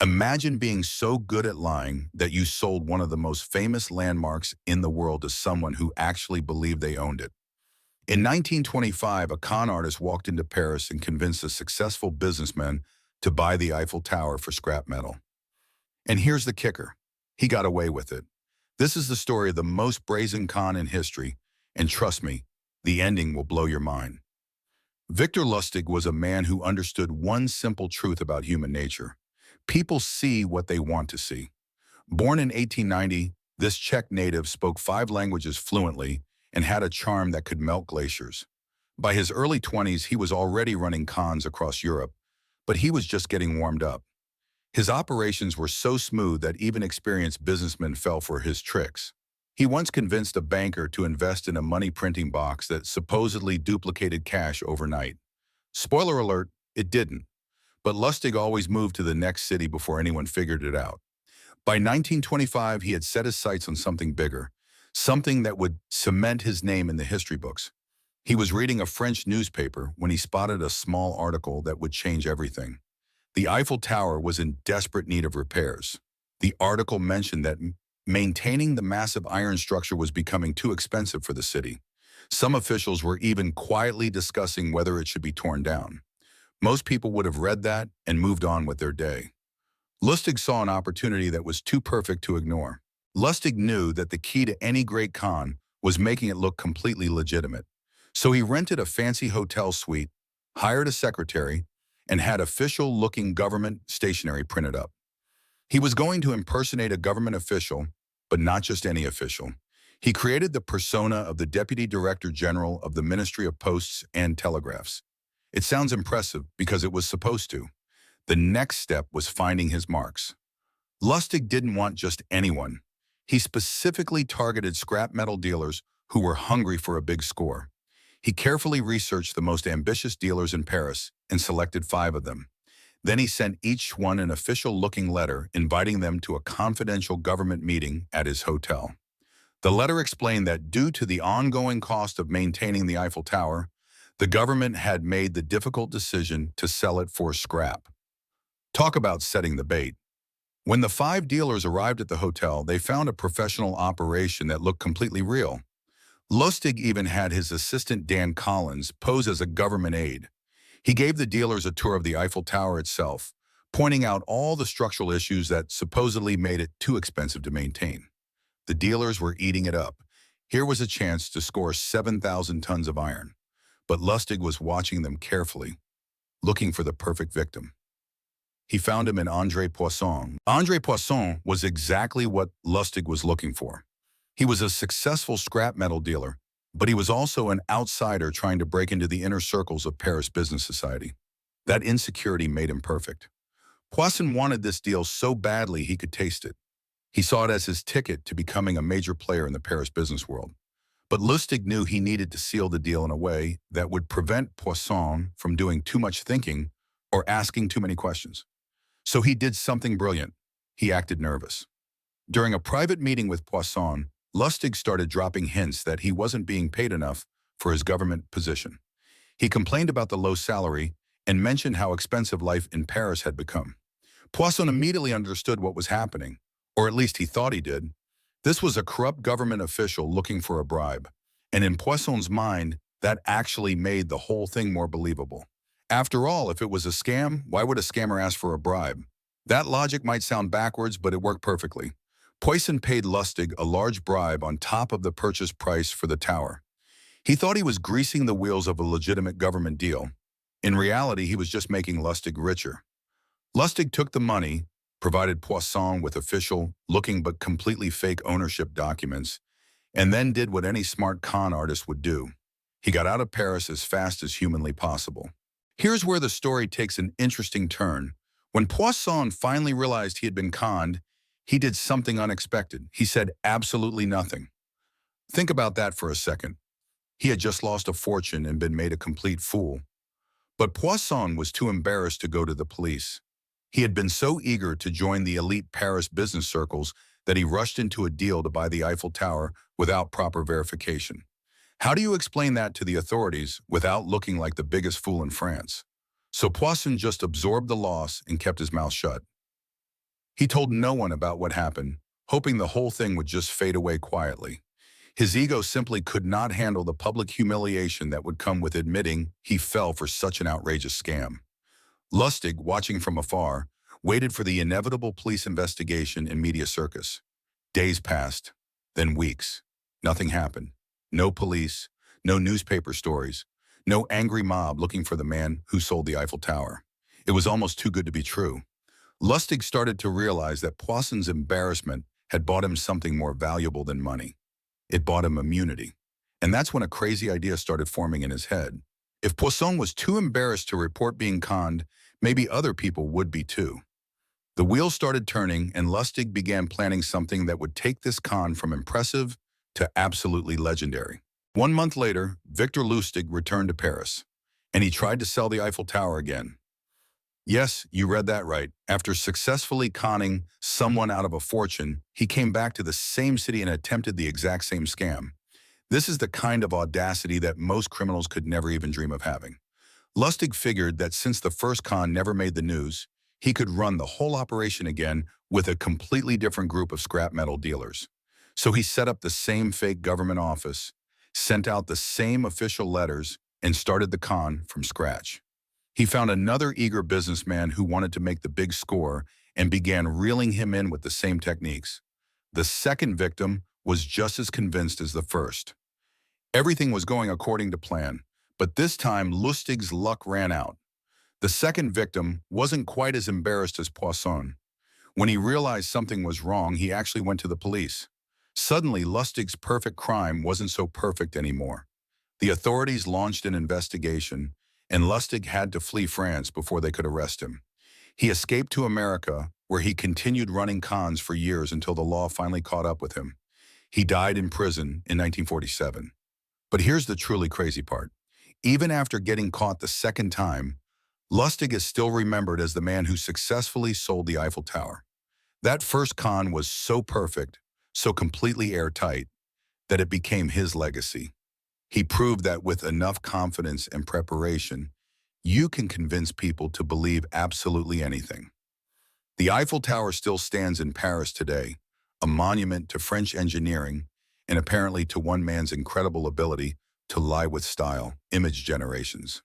Imagine being so good at lying that you sold one of the most famous landmarks in the world to someone who actually believed they owned it. In 1925, a con artist walked into Paris and convinced a successful businessman to buy the Eiffel Tower for scrap metal. And here's the kicker. He got away with it. This is the story of the most brazen con in history, and trust me, the ending will blow your mind. Victor Lustig was a man who understood one simple truth about human nature. People see what they want to see. Born in 1890, this Czech native spoke 5 languages fluently and had a charm that could melt glaciers. By his early 20s, he was already running cons across Europe, but he was just getting warmed up. His operations were so smooth that even experienced businessmen fell for his tricks. He once convinced a banker to invest in a money printing box that supposedly duplicated cash overnight. Spoiler alert, it didn't. But Lustig always moved to the next city before anyone figured it out. By 1925, he had set his sights on something bigger, something that would cement his name in the history books. He was reading a French newspaper when he spotted a small article that would change everything. The Eiffel Tower was in desperate need of repairs. The article mentioned that maintaining the massive iron structure was becoming too expensive for the city. Some officials were even quietly discussing whether it should be torn down. Most people would have read that and moved on with their day. Lustig saw an opportunity that was too perfect to ignore. Lustig knew that the key to any great con was making it look completely legitimate. So he rented a fancy hotel suite, hired a secretary, and had official-looking government stationery printed up. He was going to impersonate a government official, but not just any official. He created the persona of the Deputy Director General of the Ministry of Posts and Telegraphs. It sounds impressive because it was supposed to. The next step was finding his marks. Lustig didn't want just anyone. He specifically targeted scrap metal dealers who were hungry for a big score. He carefully researched the most ambitious dealers in Paris and selected 5 of them. Then he sent each one an official-looking letter inviting them to a confidential government meeting at his hotel. The letter explained that due to the ongoing cost of maintaining the Eiffel Tower, the government had made the difficult decision to sell it for scrap. Talk about setting the bait. When the 5 dealers arrived at the hotel, they found a professional operation that looked completely real. Lustig even had his assistant Dan Collins pose as a government aide. He gave the dealers a tour of the Eiffel Tower itself, pointing out all the structural issues that supposedly made it too expensive to maintain. The dealers were eating it up. Here was a chance to score 7,000 tons of iron. But Lustig was watching them carefully, looking for the perfect victim. He found him in André Poisson. André Poisson was exactly what Lustig was looking for. He was a successful scrap metal dealer, but he was also an outsider trying to break into the inner circles of Paris business society. That insecurity made him perfect. Poisson wanted this deal so badly he could taste it. He saw it as his ticket to becoming a major player in the Paris business world. But Lustig knew he needed to seal the deal in a way that would prevent Poisson from doing too much thinking or asking too many questions. So he did something brilliant. He acted nervous. During a private meeting with Poisson, Lustig started dropping hints that he wasn't being paid enough for his government position. He complained about the low salary and mentioned how expensive life in Paris had become. Poisson immediately understood what was happening, or at least he thought he did. This was a corrupt government official looking for a bribe, and in Poisson's mind, that actually made the whole thing more believable. After all, if it was a scam, why would a scammer ask for a bribe? That logic might sound backwards, but it worked perfectly. Poisson paid Lustig a large bribe on top of the purchase price for the tower. He thought he was greasing the wheels of a legitimate government deal. In reality, he was just making Lustig richer. Lustig took the money, provided Poisson with official-looking but completely fake ownership documents, and then did what any smart con artist would do. He got out of Paris as fast as humanly possible. Here's where the story takes an interesting turn. When Poisson finally realized he had been conned, he did something unexpected. He said absolutely nothing. Think about that for a second. He had just lost a fortune and been made a complete fool. But Poisson was too embarrassed to go to the police. He had been so eager to join the elite Paris business circles that he rushed into a deal to buy the Eiffel Tower without proper verification. How do you explain that to the authorities without looking like the biggest fool in France? So Poisson just absorbed the loss and kept his mouth shut. He told no one about what happened, hoping the whole thing would just fade away quietly. His ego simply could not handle the public humiliation that would come with admitting he fell for such an outrageous scam. Lustig, watching from afar, waited for the inevitable police investigation and media circus. Days passed, then weeks. Nothing happened. No police, no newspaper stories, no angry mob looking for the man who sold the Eiffel Tower. It was almost too good to be true. Lustig started to realize that Poisson's embarrassment had bought him something more valuable than money. It bought him immunity. And that's when a crazy idea started forming in his head. If Poisson was too embarrassed to report being conned, maybe other people would be too. The wheels started turning, and Lustig began planning something that would take this con from impressive to absolutely legendary. 1 month later, Victor Lustig returned to Paris, and he tried to sell the Eiffel Tower again. Yes, you read that right. After successfully conning someone out of a fortune, he came back to the same city and attempted the exact same scam. This is the kind of audacity that most criminals could never even dream of having. Lustig figured that since the first con never made the news, he could run the whole operation again with a completely different group of scrap metal dealers. So he set up the same fake government office, sent out the same official letters, and started the con from scratch. He found another eager businessman who wanted to make the big score and began reeling him in with the same techniques. The second victim was just as convinced as the first. Everything was going according to plan, but this time Lustig's luck ran out. The second victim wasn't quite as embarrassed as Poisson. When he realized something was wrong, he actually went to the police. Suddenly, Lustig's perfect crime wasn't so perfect anymore. The authorities launched an investigation, and Lustig had to flee France before they could arrest him. He escaped to America, where he continued running cons for years until the law finally caught up with him. He died in prison in 1947. But here's the truly crazy part. Even after getting caught the second time, Lustig is still remembered as the man who successfully sold the Eiffel Tower. That first con was so perfect, so completely airtight, that it became his legacy. He proved that with enough confidence and preparation, you can convince people to believe absolutely anything. The Eiffel Tower still stands in Paris today, a monument to French engineering and apparently to one man's incredible ability to lie with style, image generations.